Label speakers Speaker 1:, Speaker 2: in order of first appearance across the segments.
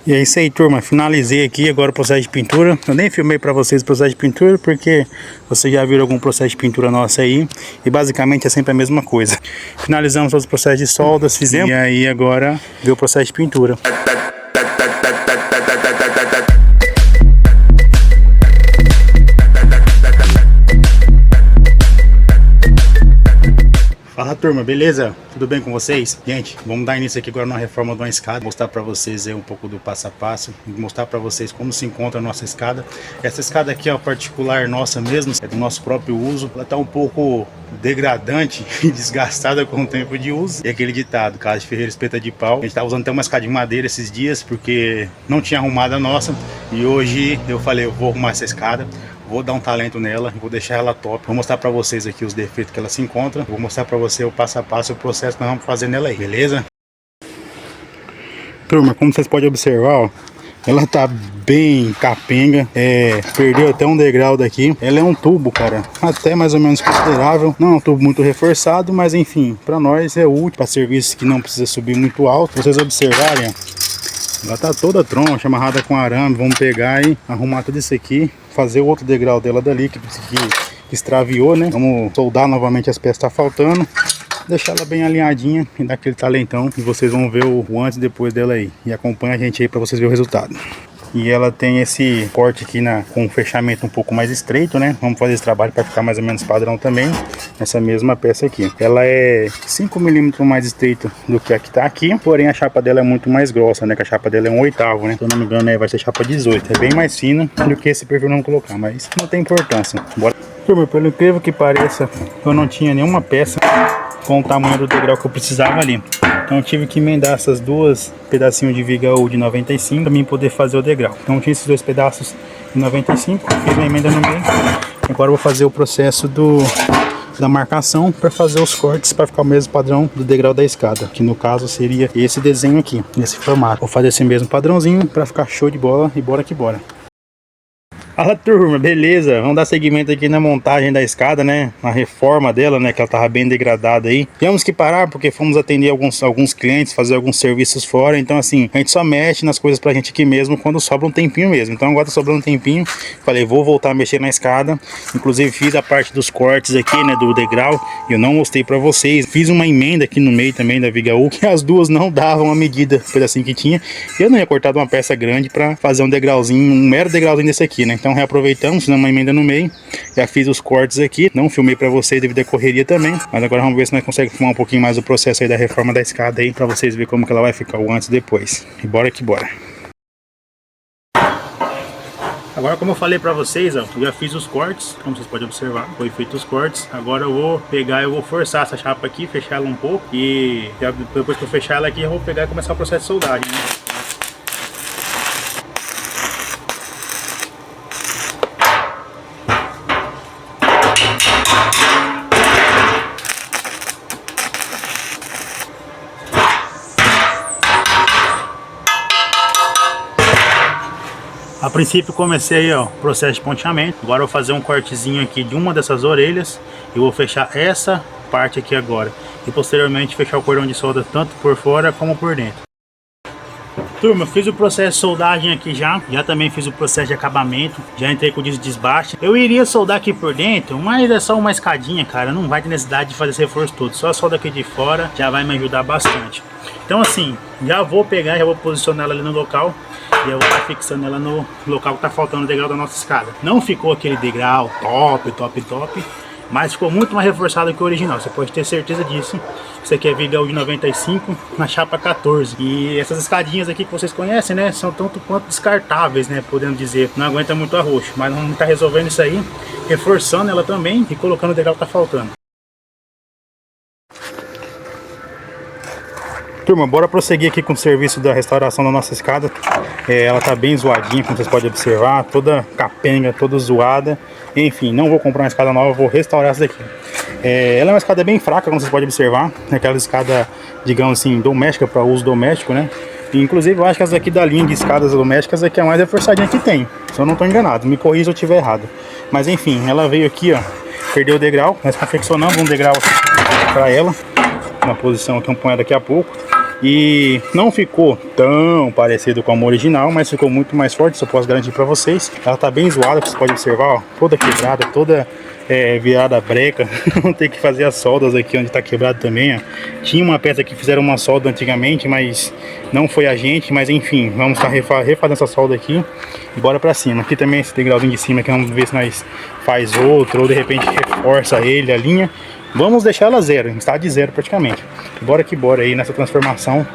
Speaker 1: E é isso aí, turma, finalizei aqui agora o processo de pintura. Eu nem filmei para vocês o processo de pintura porque vocês já viram algum processo de pintura nossa aí, e basicamente é sempre a mesma coisa. Finalizamos todos os processos de soldas, fizemos, e aí agora veio o processo de pintura. Fala, turma, beleza? Tudo bem com vocês? Gente, vamos dar início aqui agora na reforma de uma escada, mostrar para vocês aí um pouco do passo a passo, mostrar para vocês como se encontra a nossa escada. Essa escada aqui, ó, particular nossa mesmo, é do nosso próprio uso. Ela tá um pouco degradante e desgastada com o tempo de uso. E aquele ditado, casa de ferreiro espeta de pau. A gente tava usando até uma escada de madeira esses dias porque não tinha arrumado a nossa, e hoje eu falei, eu vou arrumar essa escada. Vou dar um talento nela, vou deixar ela top. Vou mostrar pra vocês aqui os defeitos que ela se encontra. Vou mostrar pra você o passo a passo, o processo que nós vamos fazer nela aí, beleza? Turma, como vocês podem observar, ó, ela tá bem capenga, perdeu até um degrau daqui. Ela é um tubo, cara, até mais ou menos considerável. Não é um tubo muito reforçado, mas enfim, pra nós é útil, pra serviços que não precisa subir muito alto. Se vocês observarem, ó, ela tá toda troncha, amarrada com arame. Vamos pegar e arrumar tudo isso aqui, fazer o outro degrau dela dali que extraviou, né? Vamos soldar novamente as peças que tá faltando, deixar ela bem alinhadinha e dar aquele talentão. E vocês vão ver o antes e depois dela aí. E acompanha a gente aí para vocês verem o resultado. E ela tem esse corte aqui com um fechamento um pouco mais estreito, né? Vamos fazer esse trabalho para ficar mais ou menos padrão também. Essa mesma peça aqui, ela é 5 milímetros mais estreita do que a que tá aqui. Porém a chapa dela é muito mais grossa, né? Que a chapa dela é 1/8, né? Se eu não me engano, vai ser chapa 18. É bem mais fina do que esse perfil não colocar, mas não tem importância. Bora. Turma, pelo incrível que pareça, eu não tinha nenhuma peça com o tamanho do degrau que eu precisava ali. Então eu tive que emendar essas duas pedacinhos de viga-U de 95 para mim poder fazer o degrau. Então eu tinha esses dois pedaços de 95, fiz uma emenda no meio. Agora eu vou fazer o processo da marcação para fazer os cortes para ficar o mesmo padrão do degrau da escada, que no caso seria esse desenho aqui, nesse formato. Vou fazer esse mesmo padrãozinho para ficar show de bola e bora que bora. Fala, turma, beleza? Vamos dar seguimento aqui na montagem da escada, né? Na reforma dela, né? Que ela tava bem degradada aí. Tivemos que parar porque fomos atender alguns clientes, fazer alguns serviços fora. Então assim, a gente só mexe nas coisas pra gente aqui mesmo quando sobra um tempinho mesmo. Então agora tá sobrando um tempinho. Falei, vou voltar a mexer na escada. Inclusive fiz a parte dos cortes aqui, né? Do degrau. Eu não mostrei pra vocês. Fiz uma emenda aqui no meio também da viga-U, que as duas não davam a medida, pedacinho que tinha. Eu não ia cortar de uma peça grande pra fazer um degrauzinho, um mero degrauzinho desse aqui, né? Então reaproveitamos, fizemos uma emenda no meio. Já fiz os cortes aqui, não filmei pra vocês devido à correria também, mas agora vamos ver se nós conseguimos filmar um pouquinho mais o processo aí da reforma da escada aí, pra vocês verem como que ela vai ficar o antes e depois. E bora que bora. Agora, como eu falei pra vocês, ó, eu já fiz os cortes, como vocês podem observar, foi feito os cortes. Agora eu vou pegar, eu vou forçar essa chapa aqui, fechar ela um pouco, e depois que eu fechar ela aqui, eu vou pegar e começar o processo de soldagem, né? A princípio comecei aí, ó, o processo de ponteamento. Agora eu vou fazer um cortezinho aqui de uma dessas orelhas e vou fechar essa parte aqui agora. E posteriormente fechar o cordão de solda tanto por fora como por dentro. Turma, eu fiz o processo de soldagem aqui já também fiz o processo de acabamento, já entrei com o disco de desbaste. Eu iria soldar aqui por dentro, mas é só uma escadinha, cara, não vai ter necessidade de fazer esse reforço todo, só a solda aqui de fora já vai me ajudar bastante. Então assim, já vou pegar, já vou posicionar ela ali no local e eu vou estar fixando ela no local que tá faltando o degrau da nossa escada. Não ficou aquele degrau top, mas ficou muito mais reforçado que o original, você pode ter certeza disso. Isso aqui é viga-U de 95 na chapa 14. E essas escadinhas aqui que vocês conhecem, né, são tanto quanto descartáveis, né, podendo dizer. Não aguenta muito arroxo, mas vamos estar resolvendo isso aí, reforçando ela também e colocando o degrau que tá faltando. Turma, bora prosseguir aqui com o serviço da restauração da nossa escada. Ela tá bem zoadinha, como vocês podem observar, toda capenga, toda zoada. Enfim, não vou comprar uma escada nova, vou restaurar essa daqui. Ela é uma escada bem fraca, como vocês podem observar. Aquela escada, digamos assim, doméstica, para uso doméstico, né? E, inclusive, eu acho que essa daqui da linha de escadas domésticas é que é a mais reforçadinha que tem. Se eu não estou enganado, me corrija se eu estiver errado. Mas enfim, ela veio aqui, ó, perdeu o degrau. Nós confeccionamos um degrau para ela, na posição que eu ponho daqui a pouco. E não ficou tão parecido com a original, mas ficou muito mais forte, isso eu posso garantir para vocês. Ela tá bem zoada, você pode observar, ó, toda quebrada, toda virada breca. Vamos ter que fazer as soldas aqui onde tá quebrado também, ó. Tinha uma peça que fizeram uma solda antigamente, mas não foi a gente, mas enfim, vamos estar refazendo essa solda aqui e bora pra cima. Aqui também esse degrauzinho de cima, que vamos ver se nós faz outro, ou de repente reforça ele, a linha. Vamos deixar ela zero, em estado de zero praticamente. Bora que bora aí nessa transformação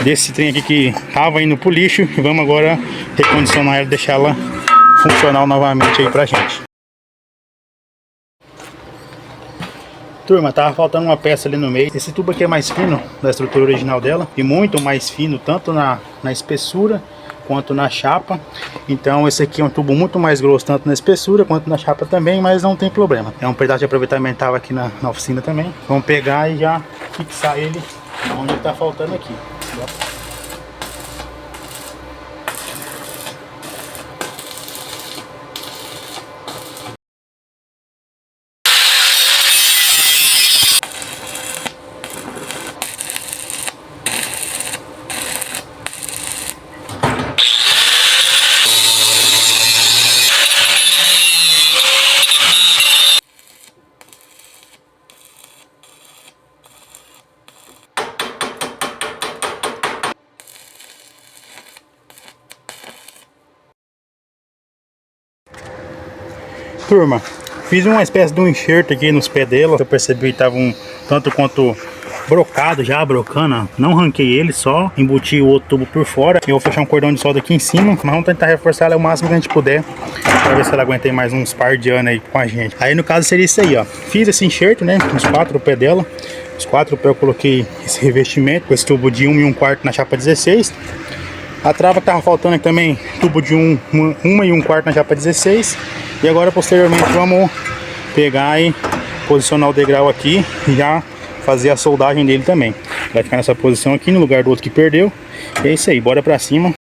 Speaker 1: desse trem aqui que tava indo pro lixo. E vamos agora recondicionar ela e deixar ela funcional novamente aí pra gente. Turma, tava faltando uma peça ali no meio. Esse tubo aqui é mais fino da estrutura original dela e muito mais fino, tanto na espessura quanto na chapa. Então esse aqui é um tubo muito mais grosso, tanto na espessura quanto na chapa também, mas não tem problema. É um pedaço de aproveitamento que tava aqui na oficina também. Vamos pegar e já fixar ele onde tá faltando aqui. Turma, fiz uma espécie de um enxerto aqui nos pés dela. Eu percebi que estava um tanto quanto brocado já, brocando. Não ranquei ele, só embuti o outro tubo por fora. Eu vou fechar um cordão de solda aqui em cima, mas vamos tentar reforçar ela o máximo que a gente puder, para ver se ela aguenta aí mais uns par de anos aí com a gente. Aí no caso seria isso aí, ó. Fiz esse enxerto, né, nos 4 pés dela. Os 4 pés eu coloquei esse revestimento com esse tubo de 1 1/4 na chapa 16. A trava que tava faltando aqui também, tubo de 1 1/4 na chapa 16. E agora posteriormente vamos pegar e posicionar o degrau aqui e já fazer a soldagem dele também. Vai ficar nessa posição aqui no lugar do outro que perdeu. E é isso aí, bora pra cima.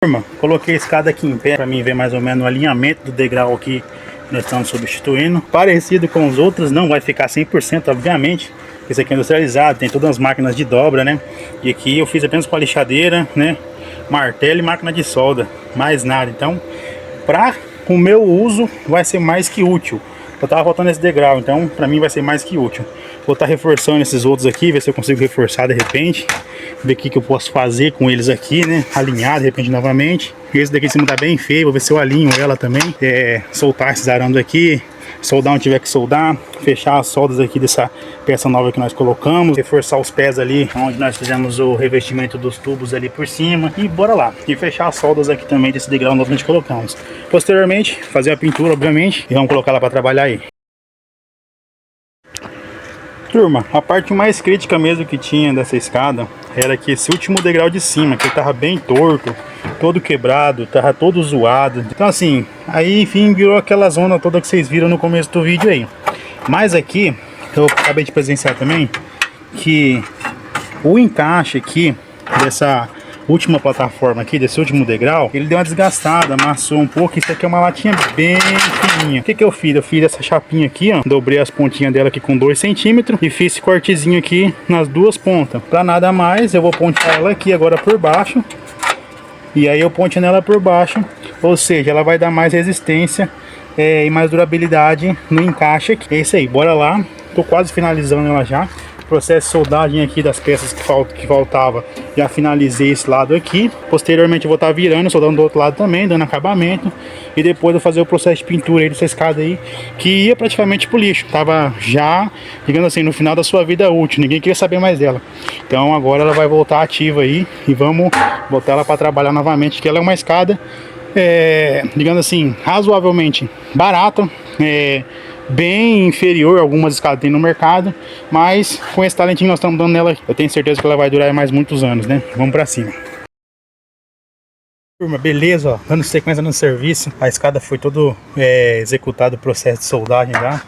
Speaker 1: Turma, coloquei a escada aqui em pé para mim ver mais ou menos o alinhamento do degrau aqui que nós estamos substituindo. Parecido com os outros, não vai ficar 100% obviamente. Esse aqui é industrializado, tem todas as máquinas de dobra, né? E aqui eu fiz apenas com a lixadeira, né? Martelo e máquina de solda, mais nada. Então, para o meu uso, vai ser mais que útil. Eu tava faltando esse degrau, então para mim vai ser mais que útil. Vou estar reforçando esses outros aqui, ver se eu consigo reforçar de repente. Ver o que eu posso fazer com eles aqui, né? Alinhar de repente novamente. Esse daqui em cima tá bem feio, vou ver se eu alinho ela também. Soltar esses arames aqui. Soldar onde tiver que soldar, fechar as soldas aqui dessa peça nova que nós colocamos, reforçar os pés ali onde nós fizemos o revestimento dos tubos ali por cima e bora lá. E fechar as soldas aqui também desse degrau novo que nós colocamos. Posteriormente, fazer a pintura obviamente e vamos colocar ela para trabalhar aí. Turma, a parte mais crítica mesmo que tinha dessa escada era que esse último degrau de cima, que ele tava bem torto, todo quebrado, tava todo zoado. Então assim, aí enfim virou aquela zona toda que vocês viram no começo do vídeo aí. Mas aqui, eu acabei de presenciar também, que o encaixe aqui dessa última plataforma aqui, desse último degrau, ele deu uma desgastada, amassou um pouco. Isso aqui é uma latinha bem fininha. O que eu fiz? Eu fiz essa chapinha aqui, ó, dobrei as pontinhas dela aqui com 2 centímetros e fiz esse cortezinho aqui nas duas pontas. Pra nada mais, eu vou pontear ela aqui agora por baixo. E aí eu ponteando ela por baixo, ou seja, ela vai dar mais resistência e mais durabilidade no encaixe aqui. É isso aí, bora lá. Tô quase finalizando ela já. Processo de soldagem aqui das peças que faltava, já finalizei esse lado aqui. Posteriormente eu vou estar virando, soldando do outro lado também, dando acabamento. E depois eu vou fazer o processo de pintura aí dessa escada aí, que ia praticamente pro lixo. Tava já, digamos assim, no final da sua vida útil, ninguém queria saber mais dela. Então agora ela vai voltar ativa aí e vamos botar ela para trabalhar novamente, que ela é uma escada, digamos assim, razoavelmente barata, bem inferior a algumas escadas que tem no mercado, mas com esse talentinho que nós estamos dando nela, eu tenho certeza que ela vai durar mais muitos anos, né? Vamos pra cima. Turma, beleza, ó, dando sequência no serviço, a escada foi todo executado o processo de soldagem já.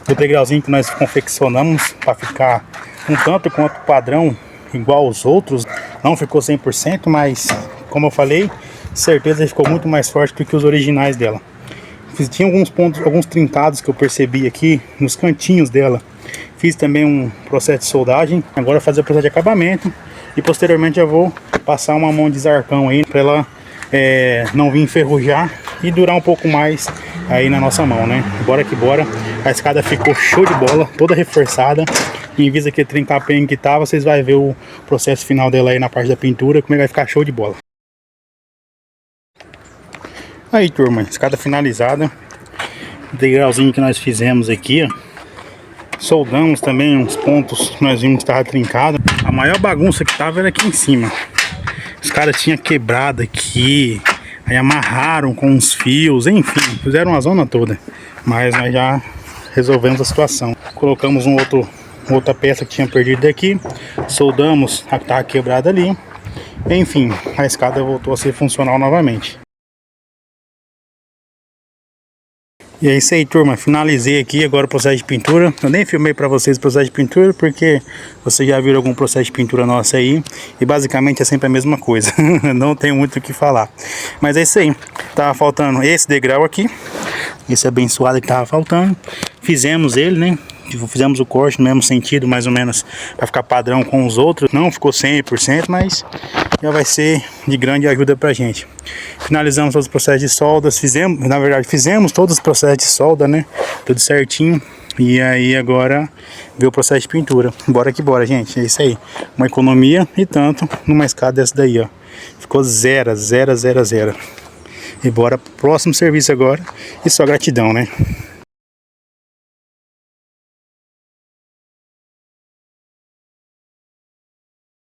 Speaker 1: O degrauzinho que nós confeccionamos para ficar um tanto quanto padrão, igual aos outros, não ficou 100%, mas como eu falei, certeza que ficou muito mais forte do que os originais dela. Tinha alguns pontos, alguns trincados que eu percebi aqui nos cantinhos dela. Fiz também um processo de soldagem. Agora fazer o processo de acabamento. E posteriormente eu vou passar uma mão de zarcão aí para ela não vir enferrujar e durar um pouco mais aí na nossa mão, né? Bora que bora. A escada ficou show de bola, toda reforçada. Em vista que trincapenho que tava, vocês vão ver o processo final dela aí na parte da pintura, como é que vai ficar show de bola. Aí, turma, escada finalizada. O degrauzinho que nós fizemos aqui, ó. Soldamos também uns pontos que nós vimos que estava trincado. A maior bagunça que tava era aqui em cima. Os caras tinham quebrado aqui, aí amarraram com uns fios, enfim, fizeram uma zona toda. Mas nós já resolvemos a situação. Colocamos outra peça que tinha perdido daqui, soldamos a que estava quebrada ali. Enfim, a escada voltou a ser funcional novamente. E é isso aí, turma, finalizei aqui agora o processo de pintura. Eu nem filmei pra vocês o processo de pintura porque vocês já viram algum processo de pintura nosso aí. E basicamente é sempre a mesma coisa. Não tem muito o que falar. Mas é isso aí. Tava faltando esse degrau aqui. Esse abençoado que tava faltando. Fizemos ele, né? Fizemos o corte no mesmo sentido, mais ou menos, para ficar padrão com os outros. Não ficou 100%, mas já vai ser de grande ajuda pra gente. Finalizamos todos os processos de soldas, fizemos todos os processos de solda, né? Tudo certinho. E aí agora ver o processo de pintura. Bora que bora, gente. É isso aí. Uma economia e tanto numa escada dessa daí, ó. Ficou zero. E bora pro próximo serviço agora. E só gratidão, né?